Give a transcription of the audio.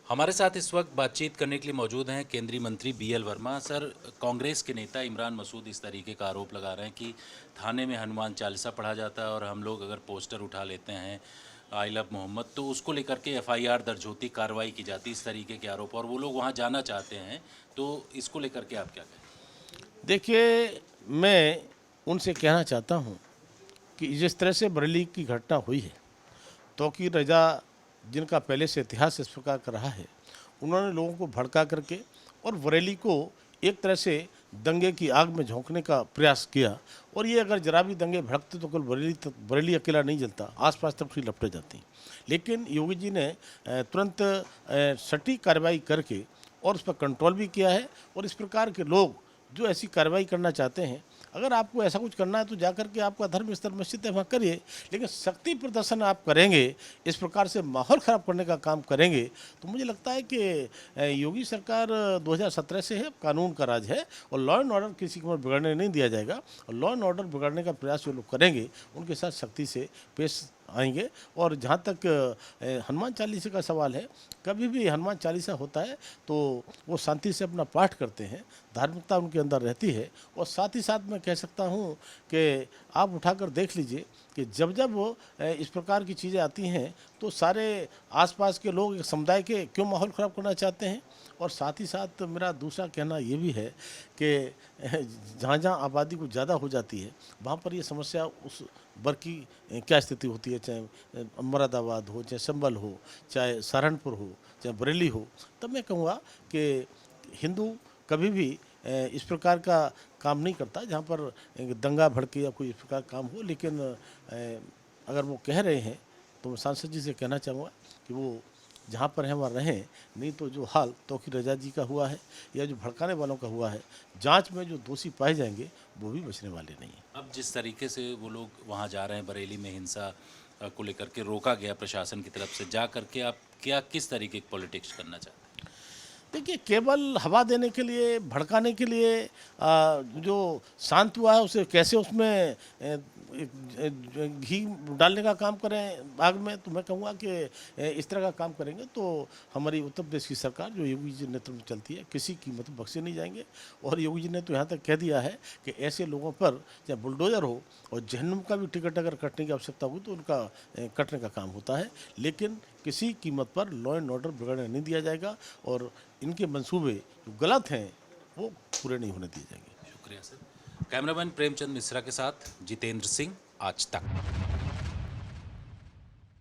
हमारे साथ इस वक्त बातचीत करने के लिए मौजूद हैं केंद्रीय मंत्री बीएल वर्मा। सर, कांग्रेस के नेता इमरान मसूद इस तरीके का आरोप लगा रहे हैं कि थाने में हनुमान चालीसा पढ़ा जाता है और हम लोग अगर पोस्टर उठा लेते हैं आई लव मोहम्मद तो उसको लेकर के एफआईआर दर्ज होती, कार्रवाई की जाती, इस तरीके के आरोप, और वो लोग वहाँ जाना चाहते हैं। तो इसको लेकर के आप क्या कहें? देखिए, मैं उनसे कहना चाहता हूँ कि जिस तरह से बरेली की घटना हुई है, तौकीर रजा जिनका पहले से इतिहास इस प्रकार का रहा है, उन्होंने लोगों को भड़का करके और बरेली को एक तरह से दंगे की आग में झोंकने का प्रयास किया। और ये अगर जरा भी दंगे भड़कते तो केवल बरेली अकेला नहीं जलता, आसपास तक भी लपटे जाती। लेकिन योगी जी ने तुरंत सटीक कार्रवाई करके और उस पर कंट्रोल भी किया है। और इस प्रकार के लोग जो ऐसी कार्रवाई करना चाहते हैं, अगर आपको ऐसा कुछ करना है तो जाकर के आपका धर्म स्तर निश्चित है वहाँ करिए, लेकिन शक्ति प्रदर्शन आप करेंगे, इस प्रकार से माहौल ख़राब करने का काम करेंगे, तो मुझे लगता है कि योगी सरकार 2017 से है, कानून का राज है और लॉ एंड ऑर्डर किसी को बिगड़ने नहीं दिया जाएगा। और लॉ एंड ऑर्डर बिगाड़ने का प्रयास जो लोग करेंगे उनके साथ सख्ती से पेश आएंगे। और जहाँ तक हनुमान चालीसा का सवाल है, कभी भी हनुमान चालीसा होता है तो वो शांति से अपना पाठ करते हैं, धार्मिकता उनके अंदर रहती है। और साथ ही साथ मैं कह सकता हूँ कि आप उठाकर देख लीजिए कि जब जब वो इस प्रकार की चीज़ें आती हैं तो सारे आसपास के लोग एक समुदाय के क्यों माहौल ख़राब करना चाहते हैं। और साथ ही साथ मेरा दूसरा कहना ये भी है कि जहाँ जहाँ आबादी कुछ ज़्यादा हो जाती है वहाँ पर ये समस्या उस वर्ग की क्या स्थिति होती है, चाहे मुरादाबाद हो, चाहे संभल हो, चाहे सहारनपुर हो, चाहे बरेली हो। तब मैं कहूँगा कि हिंदू कभी भी इस प्रकार का काम नहीं करता जहाँ पर दंगा भड़के या कोई इस प्रकार काम हो। लेकिन अगर वो कह रहे हैं तो मैं सांसद जी से कहना चाहूँगा कि वो जहाँ पर हैं वहाँ रहें, नहीं तो जो हाल तौकीर रजा जी का हुआ है या जो भड़काने वालों का हुआ है, जांच में जो दोषी पाए जाएंगे वो भी बचने वाले नहीं हैं। अब जिस तरीके से वो लोग वहाँ जा रहे हैं, बरेली में हिंसा को लेकर के रोका गया प्रशासन की तरफ से, जा करके आप क्या किस तरीके की पॉलिटिक्स करना चाहते हैं? देखिए, केवल हवा देने के लिए, भड़काने के लिए जो शांत हुआ है उसे कैसे उसमें घी डालने का काम करें आग में, तो मैं कहूँगा कि इस तरह का काम करेंगे तो हमारी उत्तर प्रदेश की सरकार जो योगी जी नेतृत्व में चलती है किसी कीमत पर बख्शे नहीं जाएंगे। और योगी जी ने तो यहाँ तक कह दिया है कि ऐसे लोगों पर चाहे बुलडोजर हो और जहन्नुम का भी टिकट अगर कटने की आवश्यकता होगी तो उनका कटने का काम होता है, लेकिन किसी कीमत पर लॉ एंड ऑर्डर बिगड़ने नहीं दिया जाएगा और इनके मंसूबे जो गलत हैं वो पूरे नहीं होने दिए जाएंगे। शुक्रिया सर। कैमरामैन प्रेमचंद मिश्रा के साथ जितेंद्र सिंह, आज तक।